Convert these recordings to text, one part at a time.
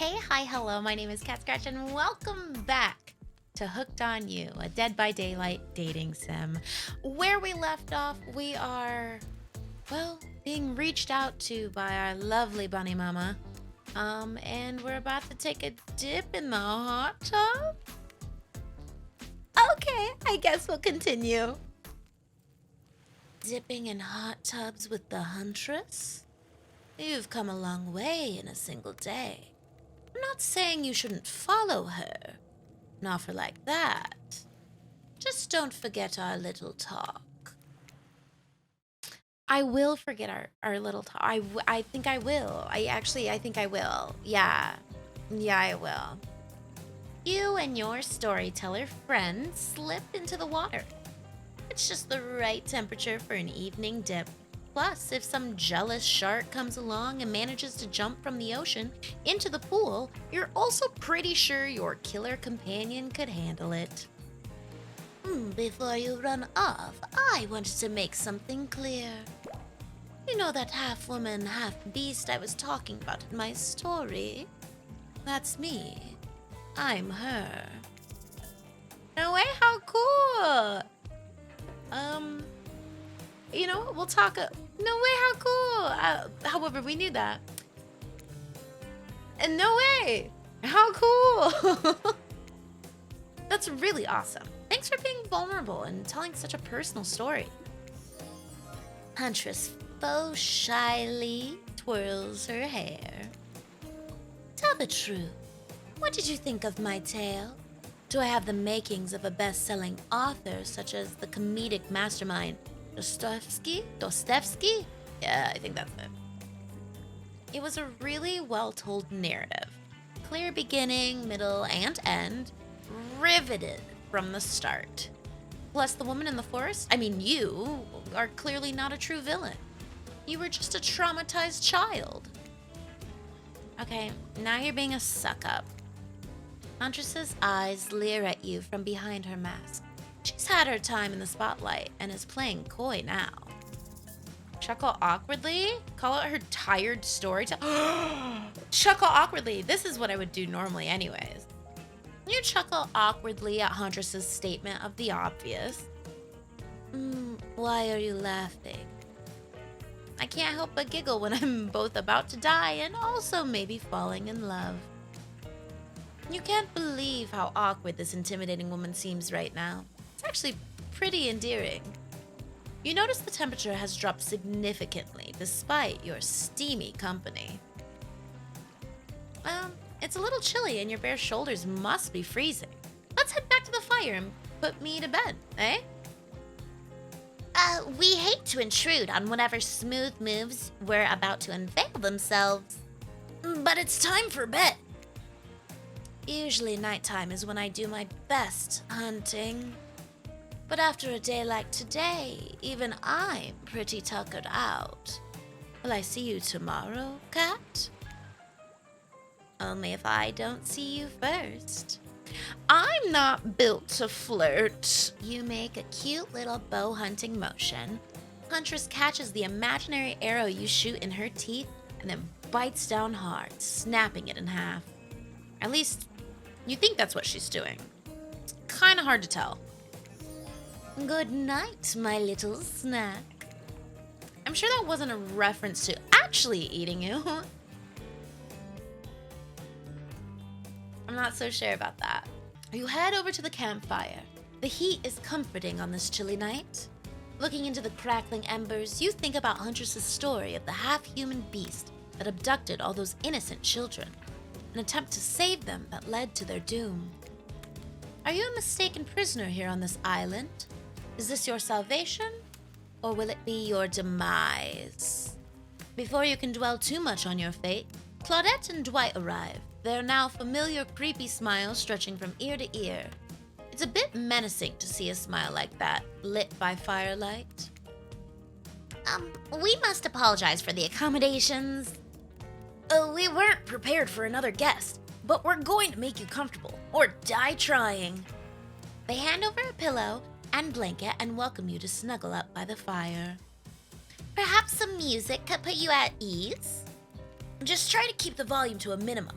Hey, hi, hello. My name is Katskratchh, and welcome back to Hooked on You, a Dead by Daylight dating sim. Where we left off, we are, well, being reached out to by our lovely bunny mama. And we're about to take a dip in the hot tub. Okay, I guess we'll continue. Dipping in hot tubs with the huntress? You've come a long way in a single day. I'm not saying you shouldn't follow her. An offer like that. Just don't forget our little talk. I will forget our little talk. I think I will. I think I will. Yeah. Yeah, I will. You and your storyteller friend slip into the water. It's just the right temperature for an evening dip. Plus, if some jealous shark comes along and manages to jump from the ocean into the pool, you're also pretty sure your killer companion could handle it. Before you run off, I wanted to make something clear. You know that half-woman, half-beast I was talking about in my story? That's me. I'm her. No way, how cool! You know what? We'll talk. No way, how cool! However, we knew that. And no way! How cool! That's really awesome. Thanks for being vulnerable and telling such a personal story. Huntress faux shyly twirls her hair. Tell the truth. What did you think of my tale? Do I have the makings of a best-selling author such as the comedic mastermind Dostoevsky? Yeah, I think that's it. It was a really well-told narrative. Clear beginning, middle, and end. Riveted from the start. Plus, the woman in the forest, you, are clearly not a true villain. You were just a traumatized child. Okay, now you're being a suck-up. Huntress's eyes leer at you from behind her mask. She's had her time in the spotlight and is playing coy now. Chuckle awkwardly? Call out her tired story Chuckle awkwardly. This is what I would do normally anyways. You chuckle awkwardly at Huntress's statement of the obvious. Why are you laughing? I can't help but giggle when I'm both about to die and also maybe falling in love. You can't believe how awkward this intimidating woman seems right now. It's actually pretty endearing. You notice the temperature has dropped significantly despite your steamy company. It's a little chilly and your bare shoulders must be freezing. Let's head back to the fire and put me to bed, eh? We hate to intrude on whatever smooth moves were about to unveil themselves. But it's time for bed. Usually nighttime is when I do my best hunting. But after a day like today, even I'm pretty tuckered out. Will I see you tomorrow, Cat? Only if I don't see you first. I'm not built to flirt. You make a cute little bow hunting motion. Huntress catches the imaginary arrow you shoot in her teeth and then bites down hard, snapping it in half. At least, you think that's what she's doing. It's kind of hard to tell. Good night, my little snack. I'm sure that wasn't a reference to actually eating you. I'm not so sure about that. You head over to the campfire. The heat is comforting on this chilly night. Looking into the crackling embers, you think about Huntress's story of the half-human beast that abducted all those innocent children. An attempt to save them that led to their doom. Are you a mistaken prisoner here on this island? Is this your salvation, or will it be your demise? Before you can dwell too much on your fate, Claudette and Dwight arrive, their now familiar creepy smile stretching from ear to ear. It's a bit menacing to see a smile like that, lit by firelight. We must apologize for the accommodations. We weren't prepared for another guest, but we're going to make you comfortable, or die trying. They hand over a pillow and blanket and welcome you to snuggle up by the fire. Perhaps some music could put you at ease? Just try to keep the volume to a minimum.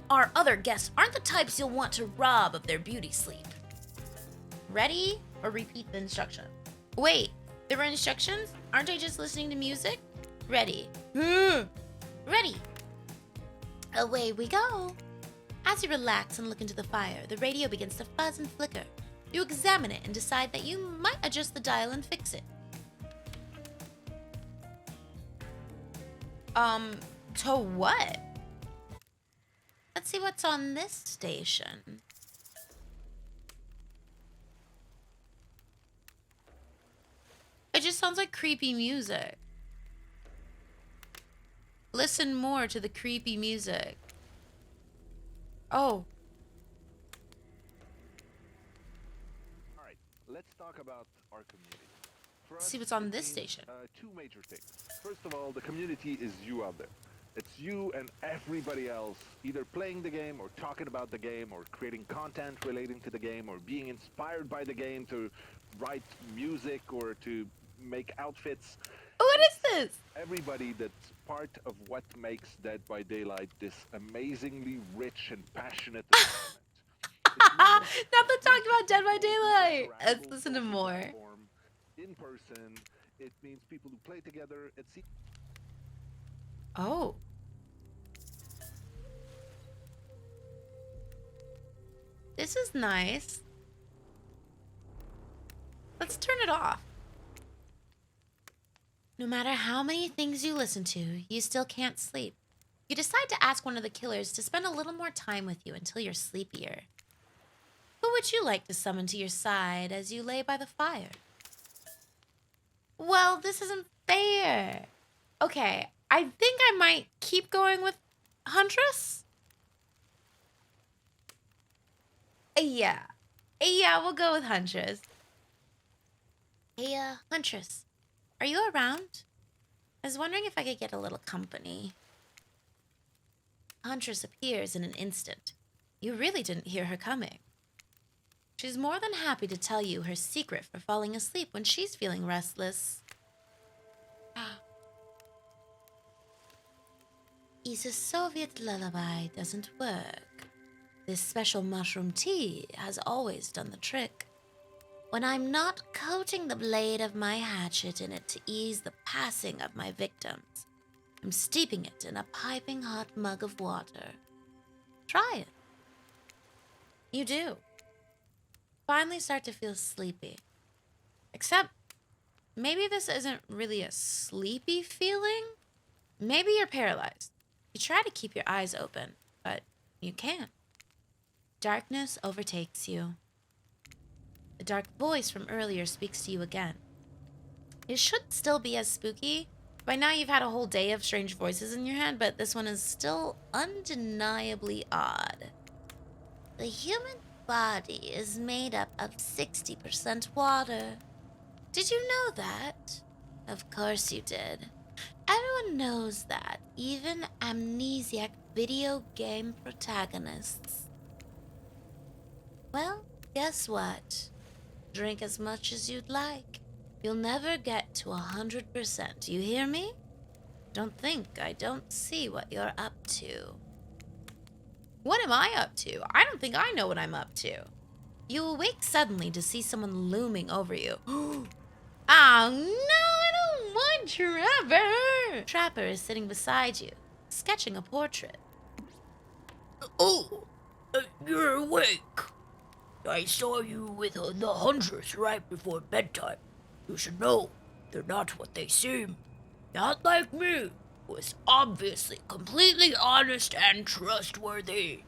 Our other guests aren't the types you'll want to rob of their beauty sleep. Ready? Or repeat the instruction. Wait, there were instructions? Aren't I just listening to music? Ready. Ready. Away we go. As you relax and look into the fire, the radio begins to fuzz and flicker. You examine it and decide that you might adjust the dial and fix it. To what? Let's see what's on this station. It just sounds like creepy music. Listen more to the creepy music. Oh. All right, let's talk about our community. Let's see what's on this station. Two major things. First of all, the community is you out there. It's you and everybody else either playing the game or talking about the game or creating content relating to the game or being inspired by the game to write music or to make outfits. What is this? Everybody that's part of what makes Dead by Daylight this amazingly rich and passionate environment. Not the talk about Dead by Daylight. Let's listen to more. In person, it means people who play together. Oh. This is nice. Let's turn it off. No matter how many things you listen to, you still can't sleep. You decide to ask one of the killers to spend a little more time with you until you're sleepier. Who would you like to summon to your side as you lay by the fire? Well, this isn't fair. Okay, I think I might keep going with Huntress. Yeah, we'll go with Huntress. Hey, Huntress, are you around? I was wondering if I could get a little company. Huntress appears in an instant. You really didn't hear her coming. She's more than happy to tell you her secret for falling asleep when she's feeling restless. Isa's Soviet lullaby doesn't work. This special mushroom tea has always done the trick. When I'm not coating the blade of my hatchet in it to ease the passing of my victims, I'm steeping it in a piping hot mug of water. Try it. You do. Finally start to feel sleepy. Except, maybe this isn't really a sleepy feeling. Maybe you're paralyzed. You try to keep your eyes open, but you can't. Darkness overtakes you. The dark voice from earlier speaks to you again. It should still be as spooky. By now you've had a whole day of strange voices in your head, but this one is still undeniably odd. The human body is made up of 60% water. Did you know that? Of course you did. Everyone knows that, even amnesiac video game protagonists. Well, guess what? Drink as much as you'd like. You'll never get to 100%, you hear me? Don't think I don't see what you're up to. What am I up to? I don't think I know what I'm up to. You awake suddenly to see someone looming over you. Oh no, I don't want Trapper! Trapper is sitting beside you, sketching a portrait. Oh, you're awake. I saw you with the Huntress right before bedtime. You should know, they're not what they seem. Not like me, who is obviously completely honest and trustworthy.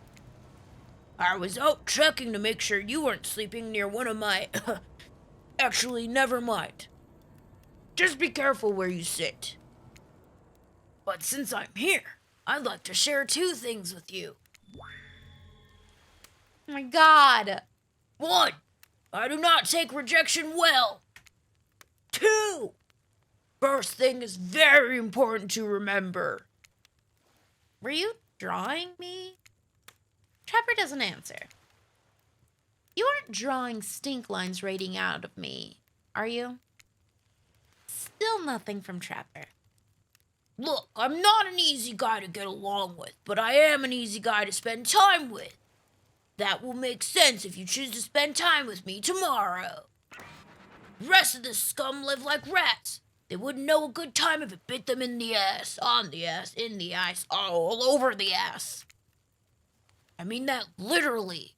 I was out checking to make sure you weren't sleeping near one of my... Actually, never mind. Just be careful where you sit. But since I'm here, I'd like to share two things with you. Oh my god! 1. I do not take rejection well. 2. First thing is very important to remember. Were you drawing me? Trapper doesn't answer. You aren't drawing stink lines radiating out of me, are you? Still nothing from Trapper. Look, I'm not an easy guy to get along with, but I am an easy guy to spend time with. That will make sense if you choose to spend time with me tomorrow. The rest of the scum live like rats. They wouldn't know a good time if it bit them in the ass, on the ass, in the ass, all over the ass. I mean that literally.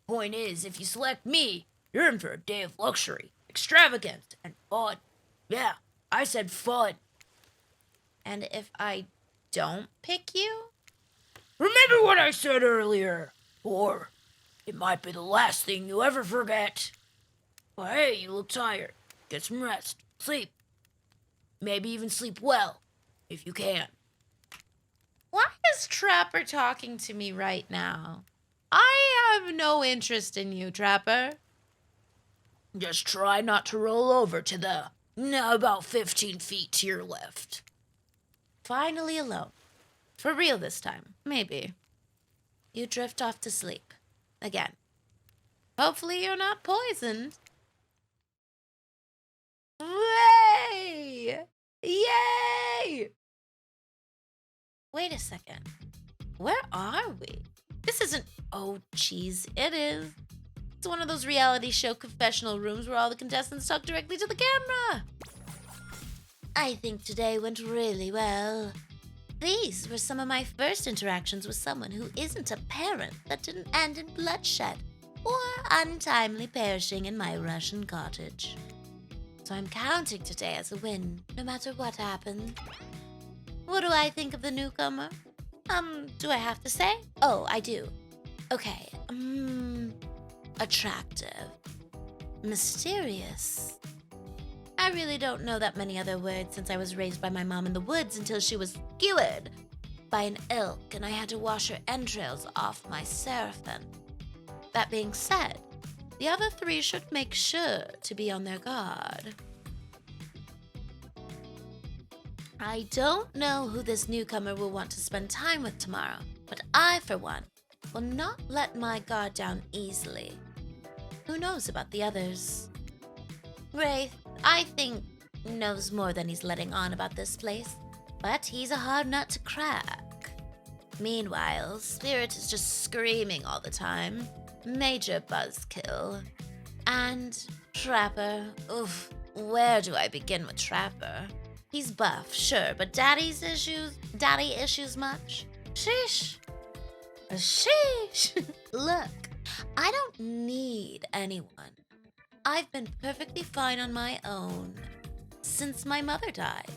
Point is, if you select me, you're in for a day of luxury, extravagance, and fun. Yeah, I said fun. And if I don't pick you? Remember what I said earlier, or it might be the last thing you ever forget. Well, hey, you look tired. Get some rest. Sleep. Maybe even sleep well, if you can. Why is Trapper talking to me right now? I have no interest in you, Trapper. Just try not to roll over to the, about 15 feet to your left. Finally alone. For real this time, maybe. You drift off to sleep. Again. Hopefully you're not poisoned. Yay! Yay! Wait a second. Where are we? This isn't... Oh, jeez, it is. It's one of those reality show confessional rooms where all the contestants talk directly to the camera. I think today went really well. These were some of my first interactions with someone who isn't a parent that didn't end in bloodshed or untimely perishing in my Russian cottage. So I'm counting today as a win, no matter what happened. What do I think of the newcomer? Do I have to say? Oh, I do. Okay, attractive. Mysterious. I really don't know that many other words since I was raised by my mom in the woods until she was skewered by an elk and I had to wash her entrails off my seraphim. That being said, the other three should make sure to be on their guard. I don't know who this newcomer will want to spend time with tomorrow, but I, for one, will not let my guard down easily. Who knows about the others? Wraith, I think, knows more than he's letting on about this place, but he's a hard nut to crack. Meanwhile, Spirit is just screaming all the time. Major buzzkill. And Trapper, oof, where do I begin with Trapper? He's buff, sure, but daddy issues much? Sheesh. Sheesh. Look, I don't need anyone. I've been perfectly fine on my own since my mother died.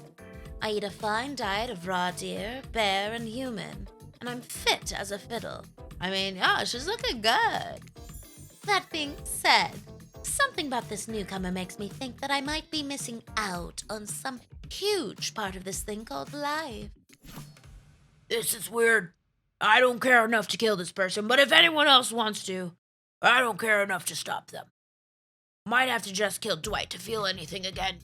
I eat a fine diet of raw deer, bear, and human, and I'm fit as a fiddle. I mean, yeah, she's looking good. That being said, something about this newcomer makes me think that I might be missing out on some huge part of this thing called life. This is weird. I don't care enough to kill this person, but if anyone else wants to, I don't care enough to stop them. Might have to just kill Dwight to feel anything again.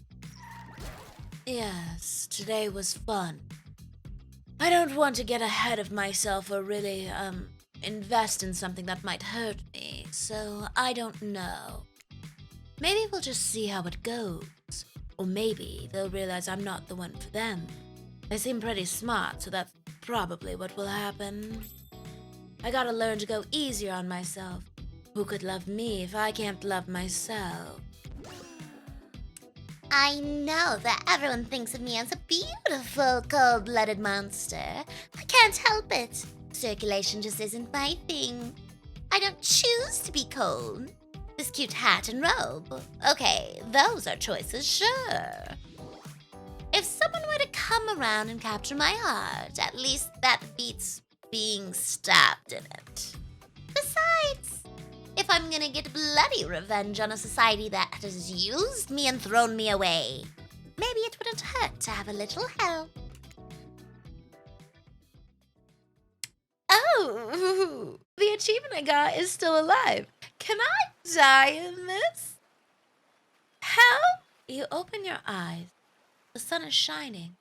Yes, today was fun. I don't want to get ahead of myself or really, invest in something that might hurt me, so I don't know. Maybe we'll just see how it goes. Or maybe they'll realize I'm not the one for them. They seem pretty smart, so that's probably what will happen. I gotta learn to go easier on myself. Who could love me if I can't love myself? I know that everyone thinks of me as a beautiful, cold-blooded monster. I can't help it. Circulation just isn't my thing. I don't choose to be cold. This cute hat and robe. Okay, those are choices, sure. If someone were to come around and capture my heart, at least that beats being stabbed in it. Besides, if I'm gonna get bloody revenge on a society that has used me and thrown me away, maybe it wouldn't hurt to have a little help. Oh, the achievement I got is still alive. Can I die in this? Help! You open your eyes. The sun is shining.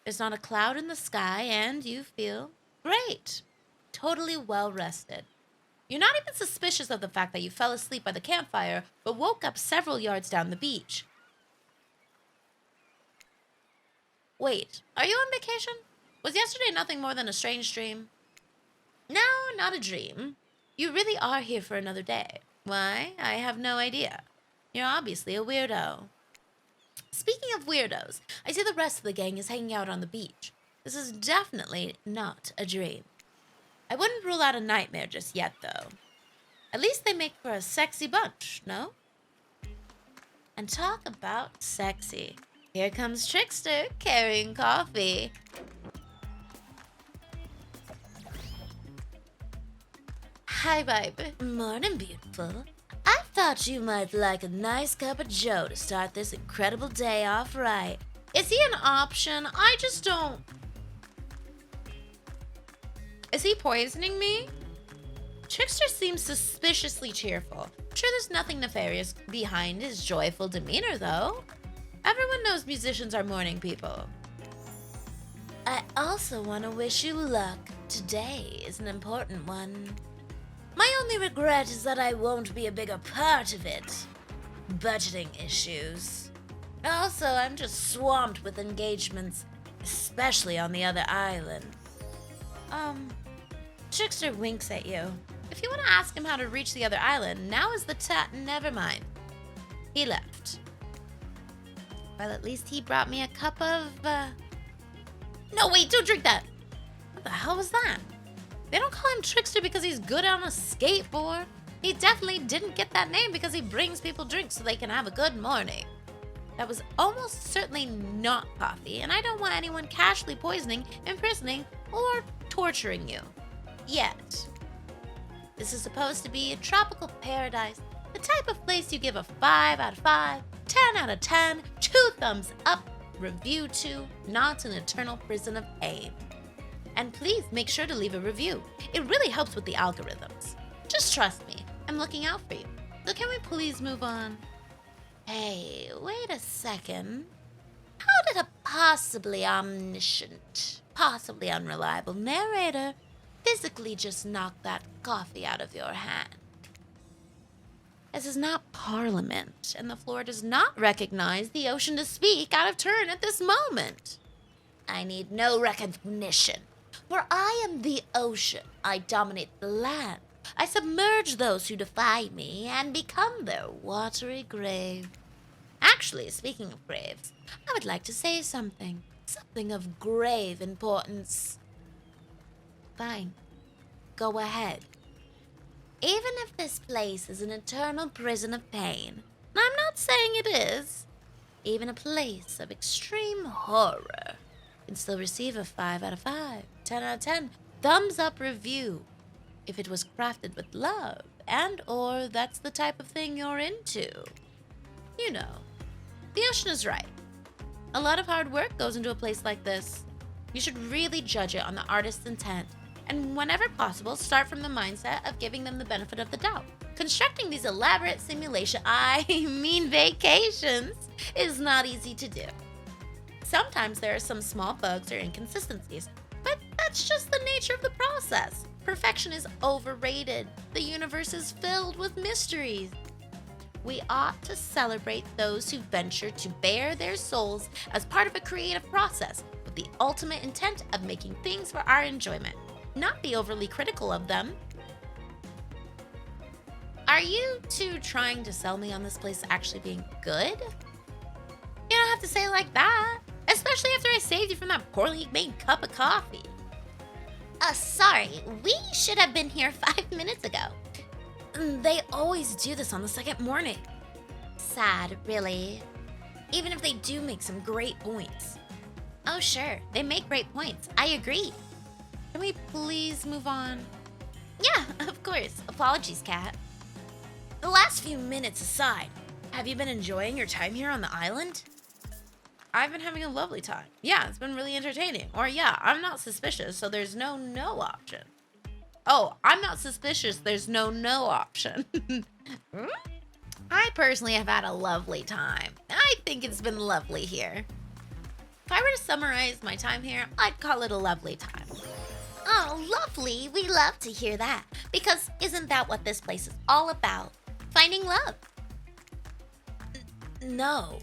There's not a cloud in the sky, and you feel great. Totally well rested. You're not even suspicious of the fact that you fell asleep by the campfire, but woke up several yards down the beach. Wait, are you on vacation? Was yesterday nothing more than a strange dream? No, not a dream. You really are here for another day. Why? I have no idea. You're obviously a weirdo. Speaking of weirdos, I see the rest of the gang is hanging out on the beach. This is definitely not a dream. I wouldn't rule out a nightmare just yet, though. At least they make for a sexy bunch, no? And talk about sexy. Here comes Trickster carrying coffee. Hi, baby. Morning, beautiful. I thought you might like a nice cup of joe to start this incredible day off right. Is he an option? I just don't... Is he poisoning me? Trickster seems suspiciously cheerful. I'm sure there's nothing nefarious behind his joyful demeanor, though. Everyone knows musicians are morning people. I also want to wish you luck. Today is an important one. My only regret is that I won't be a bigger part of it. Budgeting issues. Also, I'm just swamped with engagements, especially on the other island. Trickster winks at you. If you want to ask him how to reach the other island, now is the never mind. He left. Well, at least he brought me a cup of, No, wait, don't drink that! What the hell was that? They don't call him Trickster because he's good on a skateboard. He definitely didn't get that name because he brings people drinks so they can have a good morning. That was almost certainly not coffee, and I don't want anyone casually poisoning, imprisoning, or torturing you. Yet. This is supposed to be a tropical paradise, the type of place you give a 5 out of 5, 10 out of 10, 2 thumbs up, review to, not an eternal prison of pain. And please make sure to leave a review. It really helps with the algorithms. Just trust me, I'm looking out for you. So can we please move on? Hey, wait a second. How did a possibly omniscient, possibly unreliable narrator physically just knock that coffee out of your hand? This is not Parliament, and the floor does not recognize the ocean to speak out of turn at this moment. I need no recognition. For I am the ocean. I dominate the land. I submerge those who defy me and become their watery grave. Actually, speaking of graves, I would like to say something. Something of grave importance. Fine. Go ahead. Even if this place is an eternal prison of pain, and I'm not saying it is, even a place of extreme horror can still receive a 5 out of 5, 10 out of 10, thumbs up review if it was crafted with love and or that's the type of thing you're into. You know, the ocean is right. A lot of hard work goes into a place like this. You should really judge it on the artist's intent, and whenever possible, start from the mindset of giving them the benefit of the doubt. Constructing these elaborate vacations, is not easy to do. Sometimes there are some small bugs or inconsistencies, but that's just the nature of the process. Perfection is overrated. The universe is filled with mysteries. We ought to celebrate those who venture to bare their souls as part of a creative process with the ultimate intent of making things for our enjoyment, not be overly critical of them. Are you two trying to sell me on this place actually being good? You don't have to say it like that, especially after I saved you from that poorly made cup of coffee. Sorry, we should have been here 5 minutes ago. They always do this on the second morning. Sad, really. Even if they do make some great points. Oh, sure, they make great points. I agree. Can we please move on? Yeah, of course. Apologies, Kat. The last few minutes aside, have you been enjoying your time here on the island? I've been having a lovely time. Yeah, it's been really entertaining. Or yeah, I'm not suspicious, so there's no option. Oh, I'm not suspicious, there's no option. I personally have had a lovely time. I think it's been lovely here. If I were to summarize my time here, I'd call it a lovely time. Oh, lovely. We love to hear that. Because isn't that what this place is all about? Finding love. No.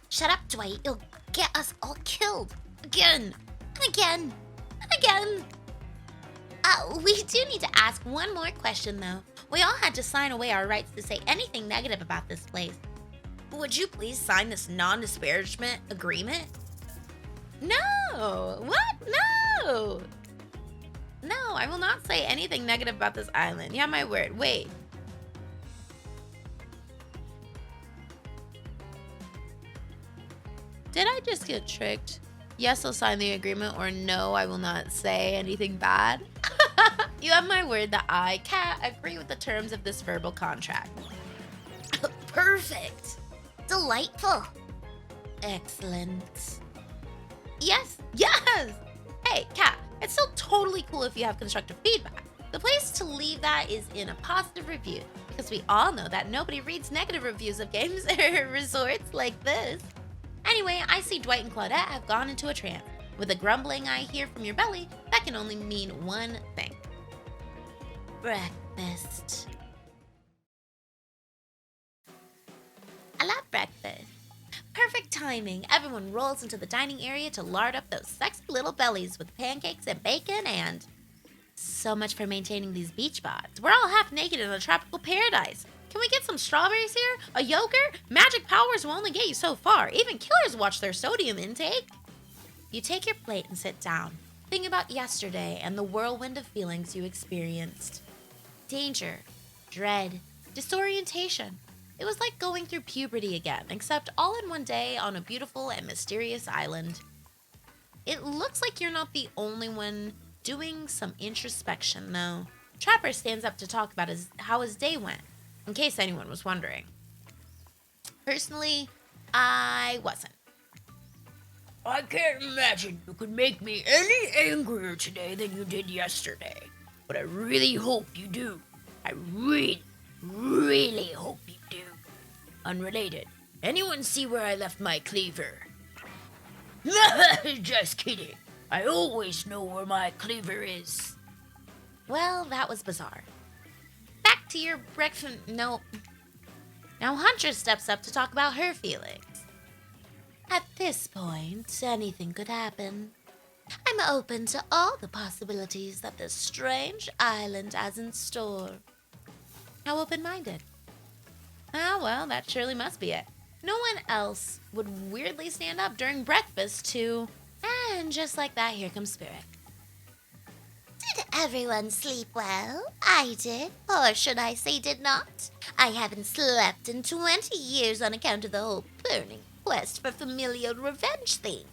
Shut up, Dwight. You'll get us all killed. Again, and again, and again. We do need to ask one more question, though. We all had to sign away our rights to say anything negative about this place. Would you please sign this non-disparagement agreement? No! What? No! No, I will not say anything negative about this island. Yeah, my word. Wait. Did I just get tricked? Yes, I'll sign the agreement, or no, I will not say anything bad. You have my word that I can't agree with the terms of this verbal contract. Perfect. Delightful. Excellent. Yes, yes! Hey, Kat, it's still totally cool if you have constructive feedback. The place to leave that is in a positive review, because we all know that nobody reads negative reviews of games or resorts like this. Anyway, I see Dwight and Claudette have gone into a trance. With the grumbling I hear from your belly, that can only mean one thing. Breakfast. I love breakfast. Perfect timing. Everyone rolls into the dining area to lard up those sexy little bellies with pancakes and bacon and... So much for maintaining these beach bods. We're all half naked in a tropical paradise. Can we get some strawberries here? A yogurt? Magic powers will only get you so far. Even killers watch their sodium intake. You take your plate and sit down. Think about yesterday and the whirlwind of feelings you experienced. Danger, dread, disorientation. It was like going through puberty again, except all in one day on a beautiful and mysterious island. It looks like you're not the only one doing some introspection, though. Trapper stands up to talk about how his day went, in case anyone was wondering. Personally, I wasn't. I can't imagine you could make me any angrier today than you did yesterday. But I really hope you do. I really hope you do. Unrelated. Anyone see where I left my cleaver? Just kidding. I always know where my cleaver is. Well, that was bizarre. Back to your breakfast. No. Now Hunter steps up to talk about her feelings. At this point, anything could happen. I'm open to all the possibilities that this strange island has in store. How open-minded? Ah, well, that surely must be it. No one else would weirdly stand up during breakfast to... And just like that, here comes Spirit. Did everyone sleep well? I did, or should I say did not. I haven't slept in 20 years on account of the whole burning quest for familial revenge thing.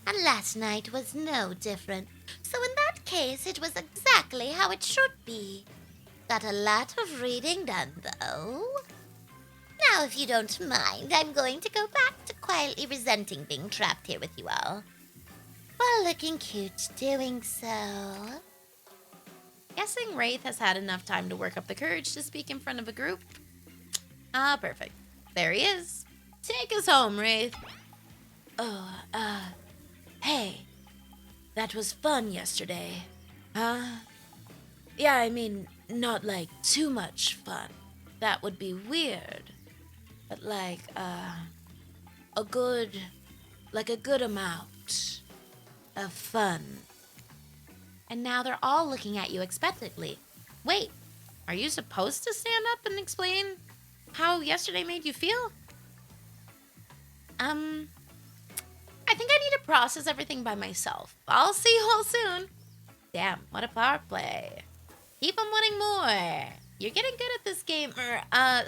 And last night was no different. So in that case, it was exactly how it should be. Got a lot of reading done, though. Now, if you don't mind, I'm going to go back to quietly resenting being trapped here with you all. While looking cute doing so. Guessing Wraith has had enough time to work up the courage to speak in front of a group. Ah, perfect. There he is. Take us home, Wraith. Hey. That was fun yesterday. Huh? Yeah, I mean, not like too much fun. That would be weird. But like, a good amount of fun. And now they're all looking at you expectantly. Wait, are you supposed to stand up and explain how yesterday made you feel? I think I need to process everything by myself. I'll see you all soon. Damn, what a power play. Keep on wanting more. You're getting good at this game.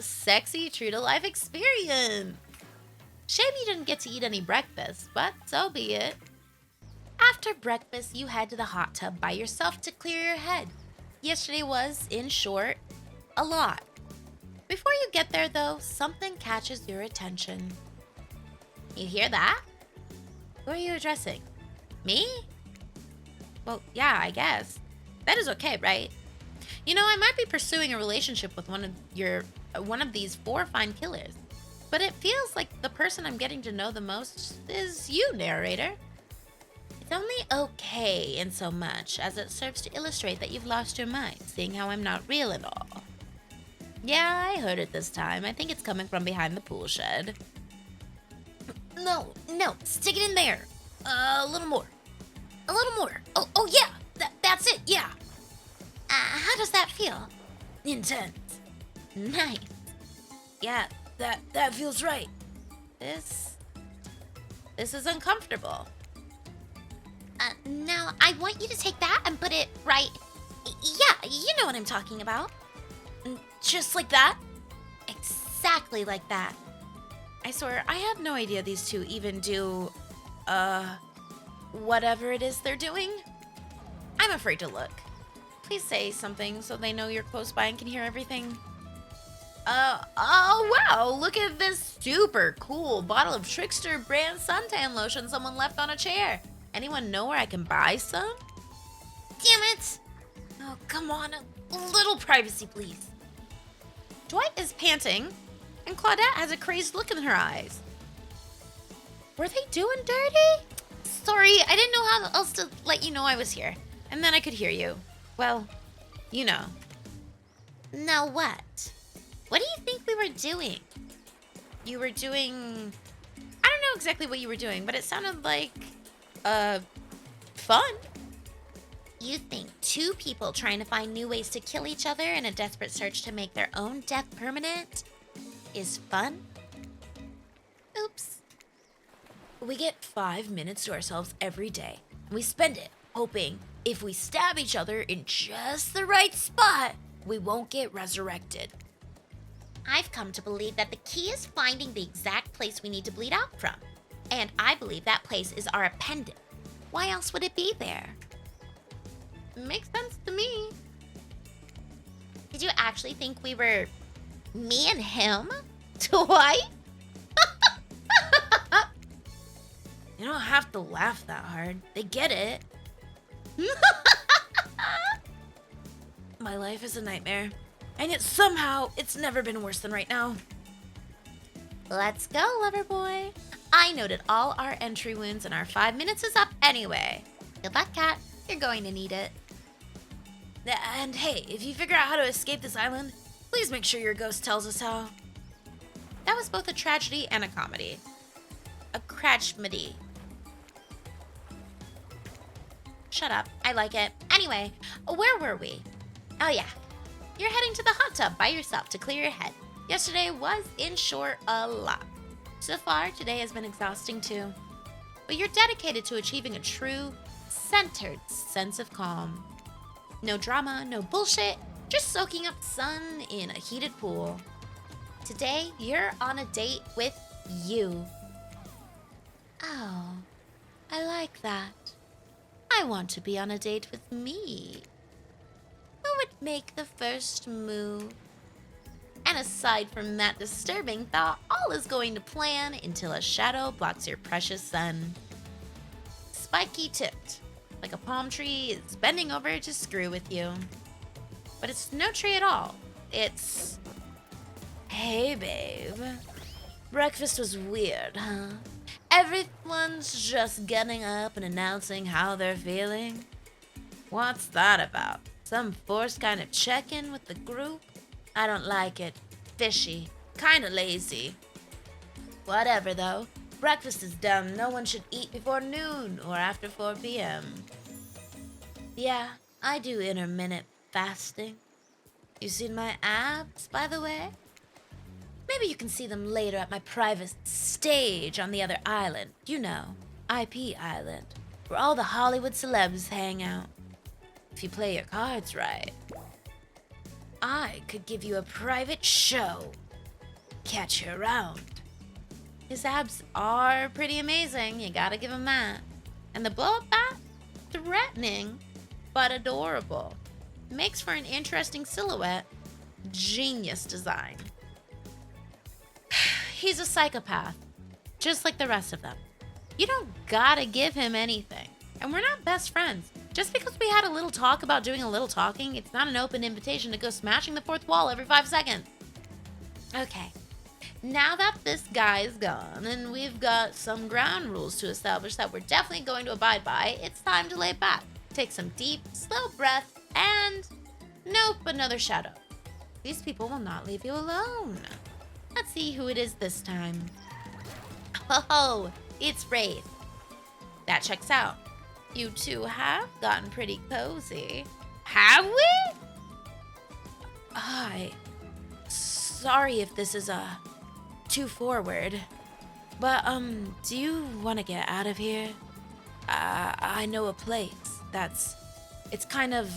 Sexy, true-to-life experience. Shame you didn't get to eat any breakfast, but so be it. After breakfast, you head to the hot tub by yourself to clear your head. Yesterday was, in short, a lot. Before you get there, though, something catches your attention. You hear that? Who are you addressing? Me? Well, yeah, I guess. That is okay, right? You know, I might be pursuing a relationship with one of these 4 fine killers. But it feels like the person I'm getting to know the most is you, narrator. It's only okay in so much as it serves to illustrate that you've lost your mind, seeing how I'm not real at all. Yeah, I heard it this time. I think it's coming from behind the pool shed. No, stick it in there. A little more. A little more. Oh yeah. That's it. Yeah. How does that feel? Intense. Nice. Yeah, that feels right. This is uncomfortable. Now I want you to take that and put it right. Yeah, you know what I'm talking about. Just like that? Exactly like that. I swear, I had no idea these two even do, whatever it is they're doing. I'm afraid to look. Please say something so they know you're close by and can hear everything. Oh wow, look at this super cool bottle of Trickster brand suntan lotion someone left on a chair. Anyone know where I can buy some? Damn it! Oh, come on, a little privacy, please. Dwight is panting, and Claudette has a crazed look in her eyes. Were they doing dirty? Sorry, I didn't know how else to let you know I was here. And then I could hear you. Well, you know. Now what? What do you think we were doing? You were doing... I don't know exactly what you were doing, but it sounded like... fun. You think two people trying to find new ways to kill each other in a desperate search to make their own death permanent is fun? Oops. We get 5 minutes to ourselves every day, and we spend it hoping if we stab each other in just the right spot, we won't get resurrected. I've come to believe that the key is finding the exact place we need to bleed out from. And I believe that place is our appendix. Why else would it be there? Makes sense to me. Did you actually think we were me and him? Dwight? You don't have to laugh that hard. They get it. My life is a nightmare. And yet somehow it's never been worse than right now. Let's go, lover boy. I noted all our entry wounds and our 5 minutes is up anyway. Good luck, Kat. You're going to need it. And hey, if you figure out how to escape this island, please make sure your ghost tells us how. That was both a tragedy and a comedy. A cratchmedy. Shut up. I like it. Anyway, where were we? Oh yeah. You're heading to the hot tub by yourself to clear your head. Yesterday was, in short, a lot. So far, today has been exhausting too. But you're dedicated to achieving a true, centered sense of calm. No drama, no bullshit, just soaking up sun in a heated pool. Today, you're on a date with you. Oh, I like that. I want to be on a date with me. Who would make the first move? And aside from that disturbing thought, all is going to plan until a shadow blocks your precious sun. Spiky tipped, like a palm tree is bending over to screw with you. But it's no tree at all. It's... Hey, babe. Breakfast was weird, huh? Everyone's just getting up and announcing how they're feeling. What's that about? Some forced kind of check-in with the group? I don't like it. Fishy. Kinda lazy. Whatever, though. Breakfast is done. No one should eat before noon or after 4 p.m. Yeah, I do intermittent fasting. You seen my abs, by the way? Maybe you can see them later at my private stage on the other island. You know, IP Island, where all the Hollywood celebs hang out. If you play your cards right, I could give you a private show. Catch you around. His abs are pretty amazing, you gotta give him that. And the blow-up bat? Threatening, but adorable. Makes for an interesting silhouette. Genius design. He's a psychopath, just like the rest of them. You don't gotta give him anything. And we're not best friends. Just because we had a little talk about doing a little talking, it's not an open invitation to go smashing the fourth wall every 5 seconds. Okay, now that this guy is gone and we've got some ground rules to establish that we're definitely going to abide by, it's time to lay back. Take some deep, slow breaths and... nope, another shadow. These people will not leave you alone. Let's see who it is this time. Oh, it's Wraith. That checks out. You two have gotten pretty cozy. Have we? Hi. Sorry if this is too forward. But do you want to get out of here? I know a place it's kind of,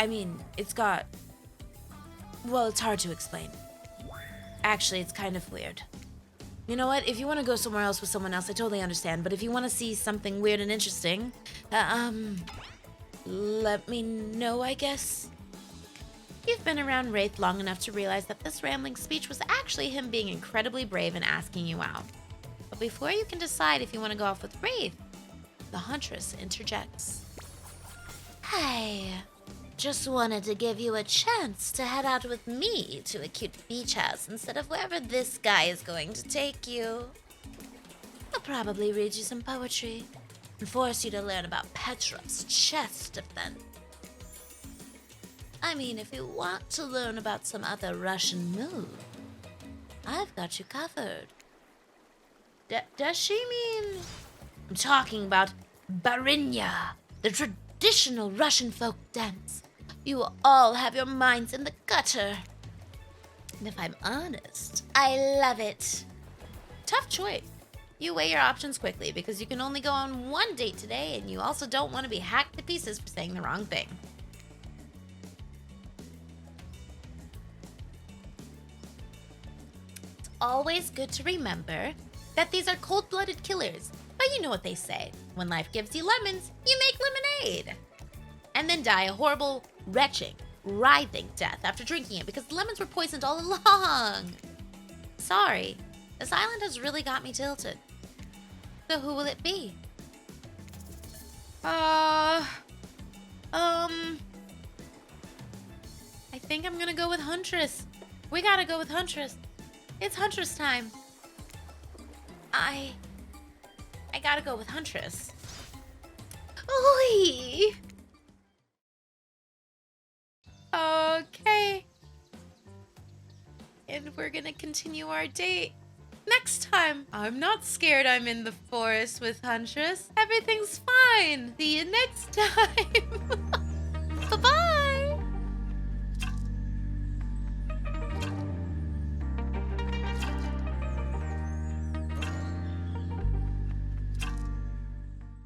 it's got, well, it's hard to explain. Actually, it's kind of weird. You know what? If you want to go somewhere else with someone else, I totally understand. But if you want to see something weird and interesting, let me know, I guess. You've been around Wraith long enough to realize that this rambling speech was actually him being incredibly brave and asking you out. But before you can decide if you want to go off with Wraith, the Huntress interjects. Hey, just wanted to give you a chance to head out with me to a cute beach house instead of wherever this guy is going to take you. I'll probably read you some poetry and force you to learn about Petrov's chest defense. If you want to learn about some other Russian move, I've got you covered. Does she mean... I'm talking about Barinya, the traditional Russian folk dance. You will all have your minds in the gutter. And if I'm honest, I love it. Tough choice. You weigh your options quickly because you can only go on one date today, and you also don't want to be hacked to pieces for saying the wrong thing. It's always good to remember that these are cold-blooded killers. But you know what they say. When life gives you lemons, you make lemonade. And then die a horrible, retching, writhing death after drinking it because the lemons were poisoned all along. Sorry, this island has really got me tilted. So who will it be? I think I'm gonna go with Huntress. We gotta go with Huntress. It's Huntress time. I gotta go with Huntress. Oi! Okay. And we're gonna continue our date next time. I'm not scared I'm in the forest with Huntress. Everything's fine. See you next time. Bye-bye.